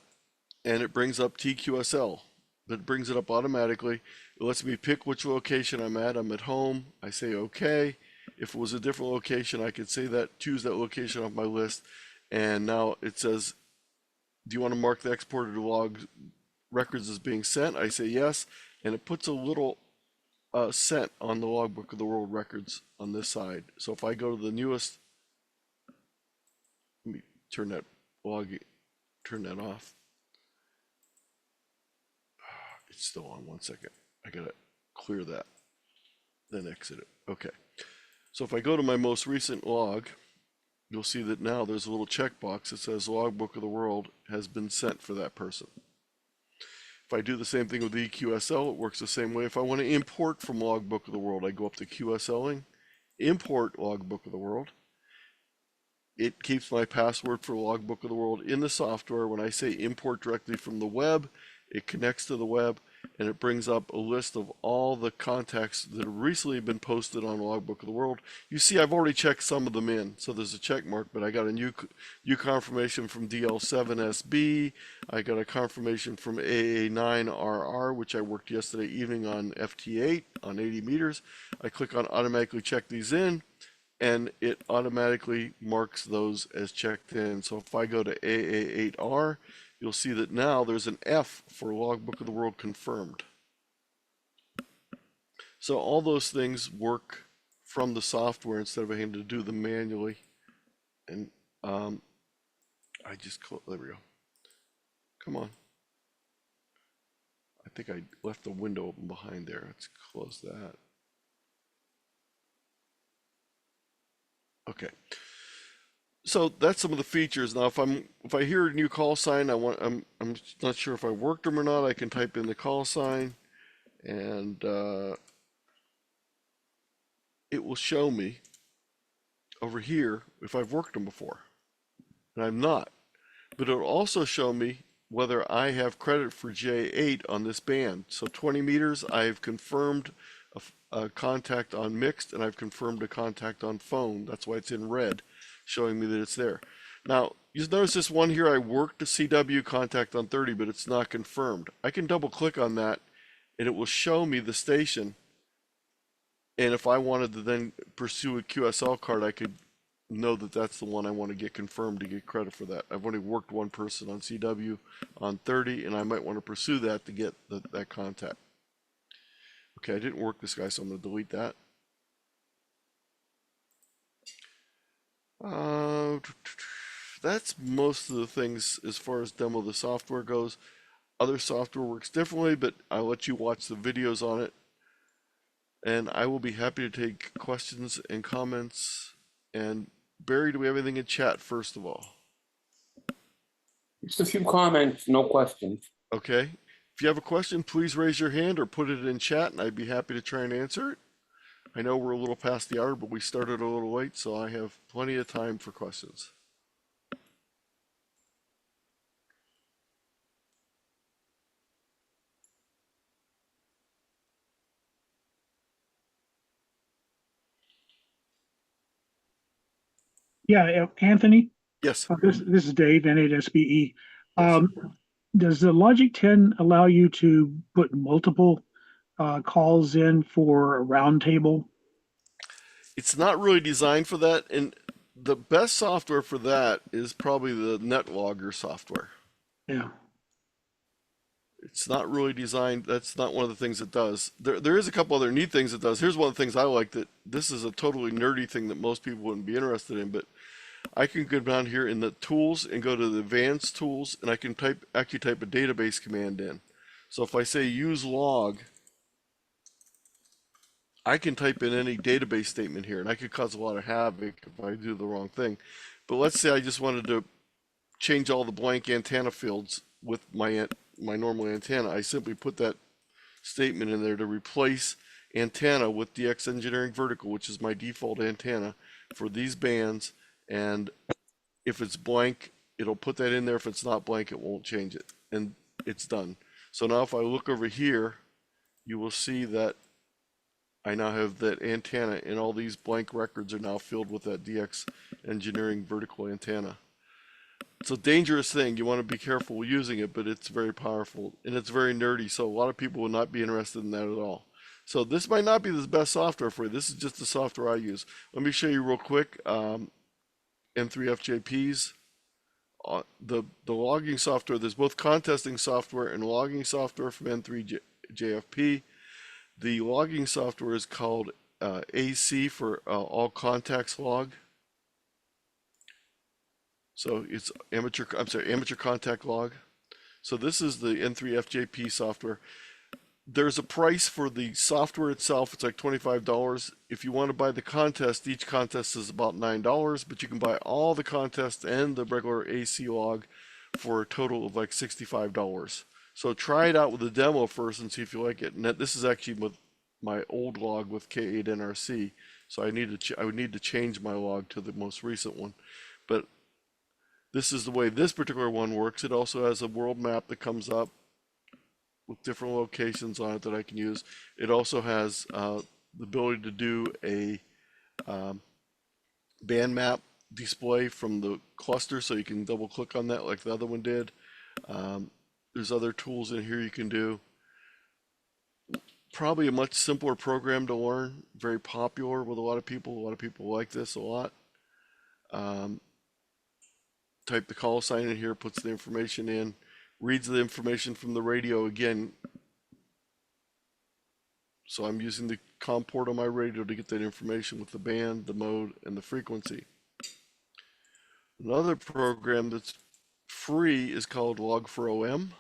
and it brings up TQSL. That brings it up automatically. It lets me pick which location I'm at. I'm at home. I say OK. If it was a different location, I could say that, choose that location off my list. And now it says, do you want to mark the exported log records as being sent? I say yes. And it puts a little sent on the Logbook of the World records on this side. So if I go to the newest, let me turn that off. It's still on. 1 second. I gotta clear that, then exit it. Okay. So if I go to my most recent log, you'll see that now there's a little checkbox that says Logbook of the World has been sent for that person. If I do the same thing with EQSL, it works the same way. If I want to import from Logbook of the World, I go up to QSLing, import Logbook of the World. It keeps my password for Logbook of the World in the software. When I say import directly from the web, it connects to the web, and it brings up a list of all the contacts that have recently been posted on Logbook of the World. You see, I've already checked some of them in, so there's a check mark, but I got a new confirmation from DL7SB. I got a confirmation from AA9RR, which I worked yesterday evening on FT8 on 80 meters. I click on automatically check these in, and it automatically marks those as checked in. So if I go to AA8R, you'll see that now there's an F for Logbook of the World confirmed. So all those things work from the software instead of having to do them manually. And there we go. Come on. I think I left the window open behind there. Let's close that. Okay. So that's some of the features. Now, if I hear a new call sign, I'm not sure if I worked them or not. I can type in the call sign, and it will show me over here if I've worked them before, and I'm not. But it'll also show me whether I have credit for J8 on this band. So 20 meters, I've confirmed a contact on mixed, and I've confirmed a contact on phone. That's why it's in red, showing me that it's there. Now, you notice this one here, I worked a CW contact on 30, but it's not confirmed. I can double click on that, and it will show me the station. And if I wanted to then pursue a QSL card, I could know that that's the one I want to get confirmed to get credit for that. I've only worked one person on CW on 30, and I might want to pursue that to get that contact. Okay, I didn't work this guy, so I'm going to delete that. That's most of the things as far as demo of the software goes. Other software works differently, but I'll let you watch the videos on it. And I will be happy to take questions and comments. And Barry, do we have anything in chat first of all? Just a few comments, no questions. Okay. If you have a question, please raise your hand or put it in chat, and I'd be happy to try and answer it. I know we're a little past the hour, but we started a little late, so I have plenty of time for questions. Yeah, Anthony, Yes. this is Dave, NASBE. Yes. Does the Logic 10 allow you to put multiple calls in for a round table? It's not really designed for that, and the best software for that is probably the NetLogger software. Yeah. It's not really designed. That's not one of the things it does. There is a couple other neat things it does. Here's one of the things I like, that this is a totally nerdy thing that most people wouldn't be interested in, but I can go down here in the tools and go to the advanced tools, and I can actually type a database command in. So if I say use log, I can type in any database statement here, and I could cause a lot of havoc if I do the wrong thing. But let's say I just wanted to change all the blank antenna fields with my normal antenna. I simply put that statement in there to replace antenna with DX Engineering Vertical, which is my default antenna for these bands. And if it's blank, it'll put that in there. If it's not blank, it won't change it. And it's done. So now if I look over here, you will see that I now have that antenna, and all these blank records are now filled with that DX Engineering Vertical antenna. It's a dangerous thing. You want to be careful using it, but it's very powerful, and it's very nerdy, so a lot of people will not be interested in that at all. So this might not be the best software for you. This is just the software I use. Let me show you real quick. N3FJPs. The logging software, there's both contesting software and logging software from N3JFP. The logging software is called AC for all contacts log. So it's amateur contact log. So this is the N3FJP software. There's a price for the software itself. It's like $25. If you want to buy the contest, each contest is about $9, but you can buy all the contests and the regular AC log for a total of like $65. So try it out with a demo first and see if you like it. And this is actually with my old log with K8NRC. So I would need to change my log to the most recent one. But this is the way this particular one works. It also has a world map that comes up with different locations on it that I can use. It also has the ability to do a band map display from the cluster, so you can double click on that like the other one did. There's other tools in here you can do. Probably a much simpler program to learn, very popular with a lot of people. A lot of people like this a lot. Type the call sign in here, puts the information in, reads the information from the radio again. So I'm using the COM port on my radio to get that information with the band, the mode, and the frequency. Another program that's free is called Log4OM.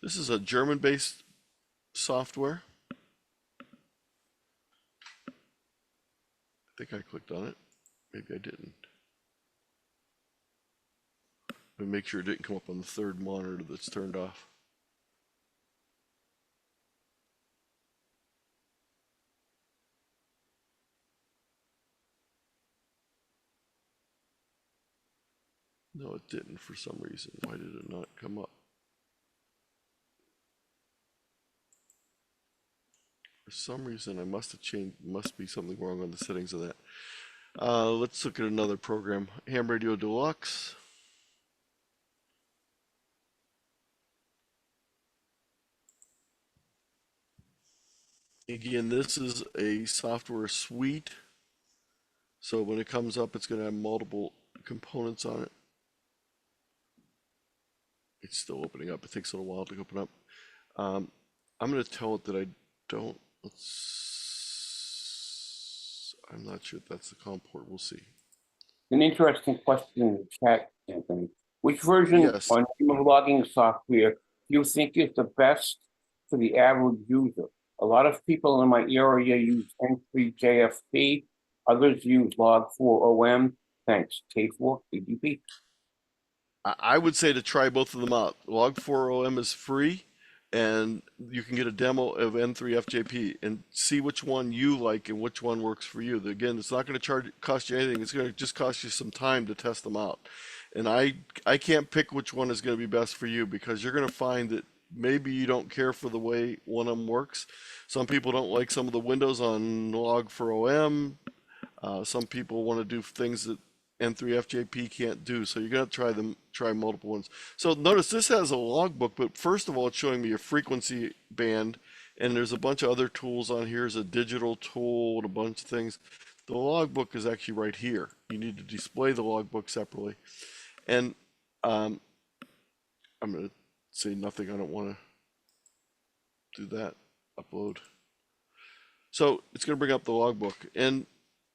This is a German-based software. I think I clicked on it. Maybe I didn't. Let me make sure it didn't come up on the third monitor that's turned off. No, it didn't for some reason. Why did it not come up? For some reason, I must have changed, must be something wrong on the settings of that. Let's look at another program, Ham Radio Deluxe. Again, this is a software suite. So when it comes up, it's going to have multiple components on it. It's still opening up. It takes a little while to open up. I'm going to tell it that I don't. I'm not sure if that's the COM port. We'll see. An interesting question in the chat, Anthony. Which version Yes. or name of logging software do you think is the best for the average user? A lot of people in my area use N3JFP. Others use Log4OM. Thanks. K4 ADP. I would say to try both of them out. Log4OM is free, and you can get a demo of N3FJP and see which one you like and which one works for you. Again, it's not going to cost you anything. It's going to just cost you some time to test them out. And I can't pick which one is going to be best for you, because you're going to find that maybe you don't care for the way one of them works. Some people don't like some of the windows on log for OM. Some people want to do things that N3FJP can't do. So you're going to try multiple ones. So notice this has a logbook, but first of all, it's showing me a frequency band, and there's a bunch of other tools on here. There's a digital tool and a bunch of things. The logbook is actually right here. You need to display the logbook separately. And I'm going to say nothing. I don't want to do that. Upload. So it's going to bring up the logbook. And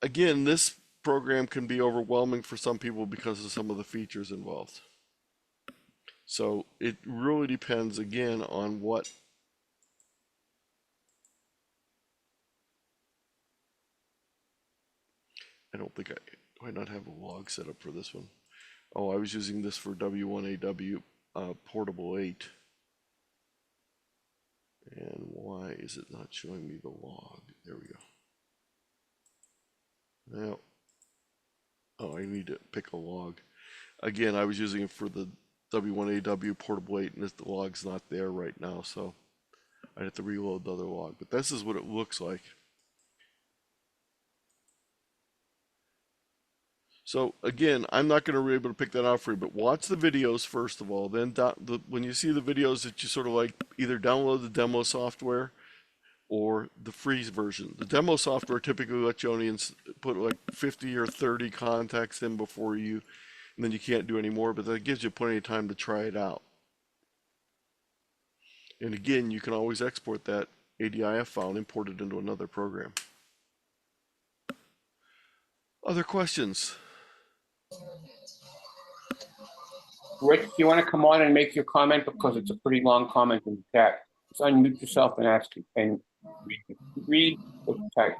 again, this program can be overwhelming for some people because of some of the features involved. So it really depends, again, on what I don't think do I not have a log set up for this one? Oh, I was using this for W1AW Portable 8. And why is it not showing me the log? There we go. Now, oh, I need to pick a log. Again, I was using it for the W1AW Portable 8, and the log's not there right now, so I'd have to reload the other log. But this is what it looks like. So again, I'm not going to be able to pick that out for you, but watch the videos first of all. Then when you see the videos that you sort of like, either download the demo software or the free version. The demo software typically lets you only put like 50 or 30 contacts in before you, and then you can't do any more, but that gives you plenty of time to try it out. And again, you can always export that ADIF file and import it into another program. Other questions? Rich, do you want to come on and make your comment, because it's a pretty long comment in the chat? Just unmute yourself and ask it, and read what you type.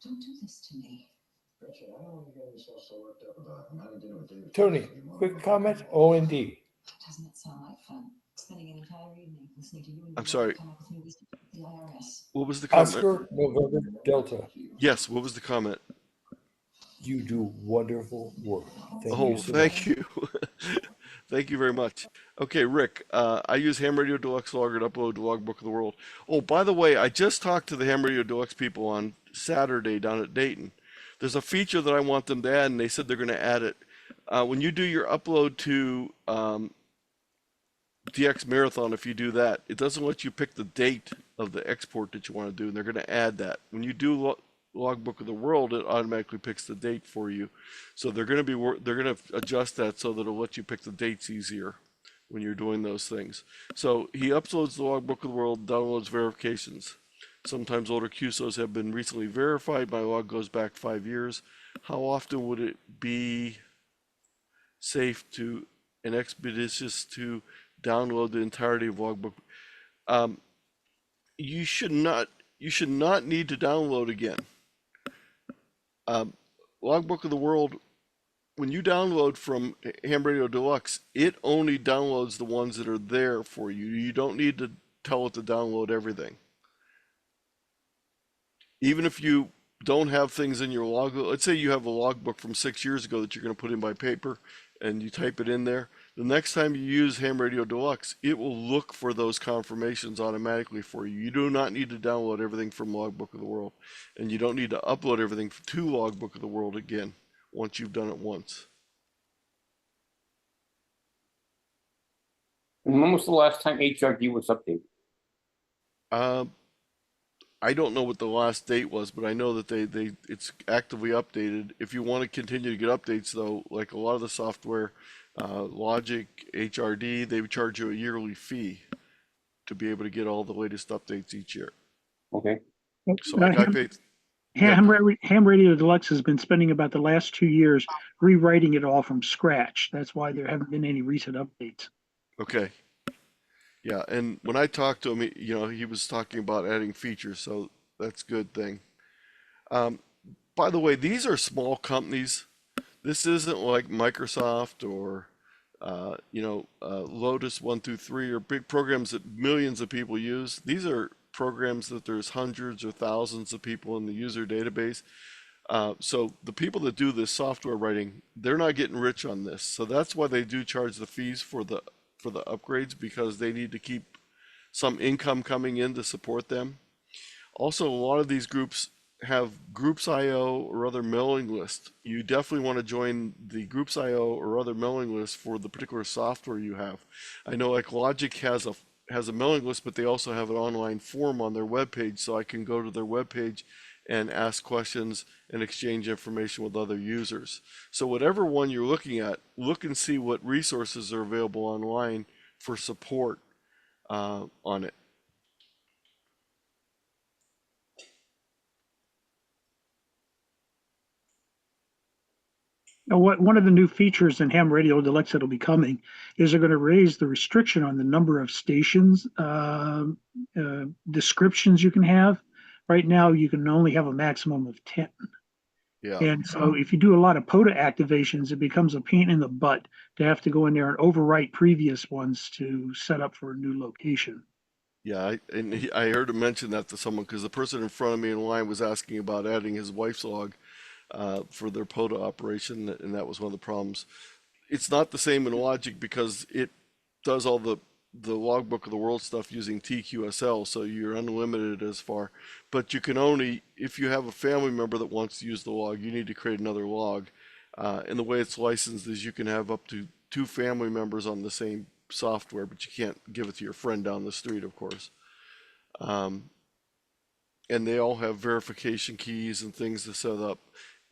Don't do this to me. Tony, quick comment, O&D. Doesn't it sound like fun? Spending an entire evening listening to you and I'm sorry. come up with new research at the IRS. What was the comment? Oscar November Delta. Yes, what was the comment? You do wonderful work. Thank Oh, you so thank much. you. Thank you very much. Okay, Rick, I use Ham Radio Deluxe Logger to upload the logbook of the world. Oh, by the way, I just talked to the Ham Radio Deluxe people on Saturday down at Dayton. There's a feature that I want them to add, and they said they're going to add it. When you do your upload to DX Marathon, if you do that, it doesn't let you pick the date of the export that you want to do, and they're going to add that. When you do logbook of the world, it automatically picks the date for you. So they're going to adjust that so that it'll let you pick the dates easier when you're doing those things. So he uploads the logbook of the world, downloads verifications. Sometimes older QSOs have been recently verified. My log goes back 5 years. How often would it be safe to and expeditious to download the entirety of logbook? You should not need to download again. Logbook of the world, when you download from Ham Radio Deluxe, it only downloads the ones that are there for you. You don't need to tell it to download everything. Even if you don't have things in your log, let's say you have a logbook from 6 years ago that you're going to put in by paper, and you type it in there. The next time you use Ham Radio Deluxe, it will look for those confirmations automatically for you. You do not need to download everything from Logbook of the World, and you don't need to upload everything to Logbook of the World again once you've done it once. And when was the last time HRD was updated? I don't know what the last date was, but I know that it's actively updated. If you want to continue to get updates, though, like a lot of the software, Logic, HRD, they would charge you a yearly fee to be able to get all the latest updates each year. Okay. So I paid. Ham Radio Deluxe has been spending about the last 2 years rewriting it all from scratch. That's why there haven't been any recent updates. Okay. Yeah, and when I talked to him, he was talking about adding features, so that's a good thing. By the way, these are small companies. This isn't like Microsoft or, Lotus 1, 2, 3 or big programs that millions of people use. These are programs that there's hundreds or thousands of people in the user database. So the people that do this software writing, they're not getting rich on this. So that's why they do charge the fees for the upgrades, because they need to keep some income coming in to support them. Also, a lot of these groups have groups.io or other mailing list. You definitely want to join the groups.io or other mailing list for the particular software you have. I know like Logic has a mailing list, but they also have an online form on their webpage, so I can go to their webpage and ask questions and exchange information with other users. So whatever one you're looking at, look and see what resources are available online for support on it. Now, one of the new features in Ham Radio Deluxe that'll be coming is they're going to raise the restriction on the number of stations descriptions you can have. Right now, you can only have a maximum of 10. Yeah. And so if you do a lot of POTA activations, it becomes a pain in the butt to have to go in there and overwrite previous ones to set up for a new location. Yeah, I heard him mention that to someone, because the person in front of me in line was asking about adding his wife's log for their POTA operation, and that was one of the problems. It's not the same in Logic because it does all the logbook of the world stuff using TQSL, so you're unlimited as far. But you can only, if you have a family member that wants to use the log, you need to create another log. And the way it's licensed is you can have up to 2 family members on the same software, but you can't give it to your friend down the street, of course. And they all have verification keys and things to set up.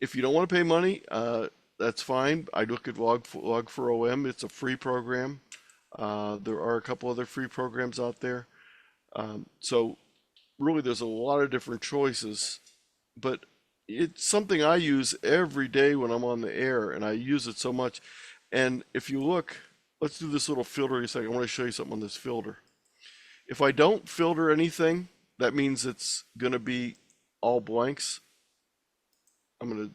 If you don't want to pay money, that's fine. I look at Log4OM. It's a free program. There are a couple other free programs out there. So really, there's a lot of different choices, but it's something I use every day when I'm on the air, and I use it so much. And if you look, let's do this little filter a second. I want to show you something on this filter. If I don't filter anything, that means it's going to be all blanks. And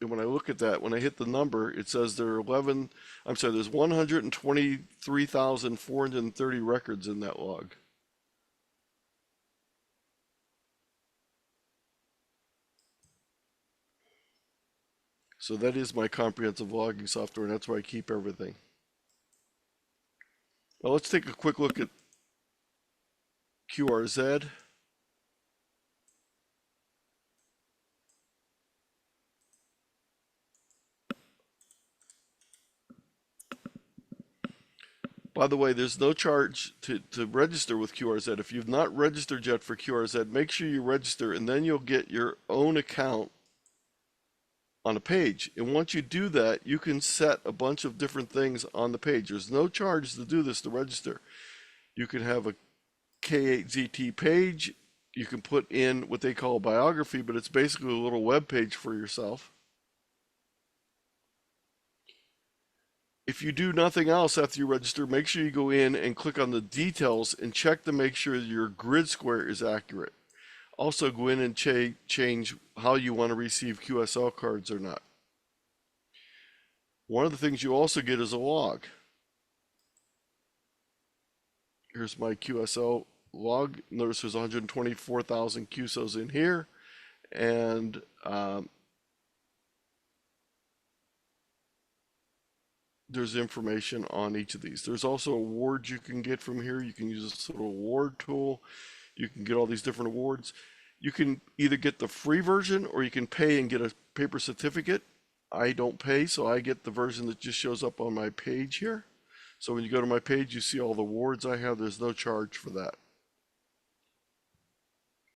when I look at that, when I hit the number, it says there's 123,430 records in that log. So that is my comprehensive logging software, and that's where I keep everything. Now let's take a quick look at QRZ. By the way, there's no charge to register with QRZ. If you've not registered yet for QRZ, make sure you register, and then you'll get your own account on a page. And once you do that, you can set a bunch of different things on the page. There's no charge to do this, to register. You can have a K8ZT page. You can put in what they call a biography, but it's basically a little web page for yourself. If you do nothing else after you register, make sure you go in and click on the details and check to make sure your grid square is accurate. Also go in and change how you want to receive QSL cards or not. One of the things you also get is a log. Here's my QSL log. Notice there's 124,000 QSOs in here, and there's information on each of these. There's also awards you can get from here. You can use this little award tool. You can get all these different awards. You can either get the free version or you can pay and get a paper certificate. I don't pay, so I get the version that just shows up on my page here. So when you go to my page, you see all the awards I have. There's no charge for that.